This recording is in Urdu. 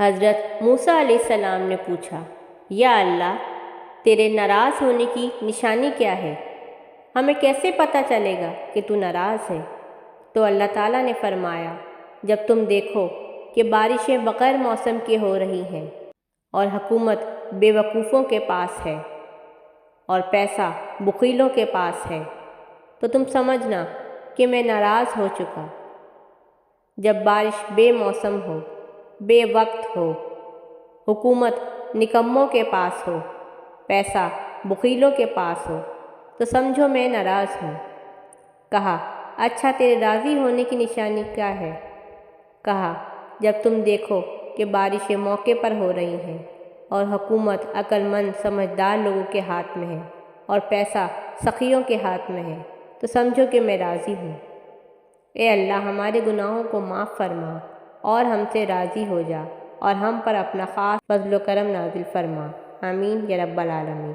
حضرت موسیٰ علیہ السلام نے پوچھا، یا اللہ، تیرے ناراض ہونے کی نشانی کیا ہے؟ ہمیں کیسے پتہ چلے گا کہ تو ناراض ہے؟ تو اللہ تعالیٰ نے فرمایا، جب تم دیکھو کہ بارشیں بغیر موسم کے ہو رہی ہیں اور حکومت بے وقوفوں کے پاس ہے اور پیسہ بخیلوں کے پاس ہے، تو تم سمجھنا کہ میں ناراض ہو چکا۔ جب بارش بے موسم ہو، بے وقت ہو، حکومت نکموں کے پاس ہو، پیسہ بخیلوں کے پاس ہو، تو سمجھو میں ناراض ہوں۔ کہا، اچھا تیرے راضی ہونے کی نشانی کیا ہے؟ کہا، جب تم دیکھو کہ بارشیں موقع پر ہو رہی ہیں اور حکومت عقل مند سمجھدار لوگوں کے ہاتھ میں ہے اور پیسہ سخیوں کے ہاتھ میں ہے، تو سمجھو کہ میں راضی ہوں۔ اے اللہ، ہمارے گناہوں کو معاف فرما اور ہم سے راضی ہو جا اور ہم پر اپنا خاص فضل و کرم نازل فرما۔ آمین یا رب العالمین۔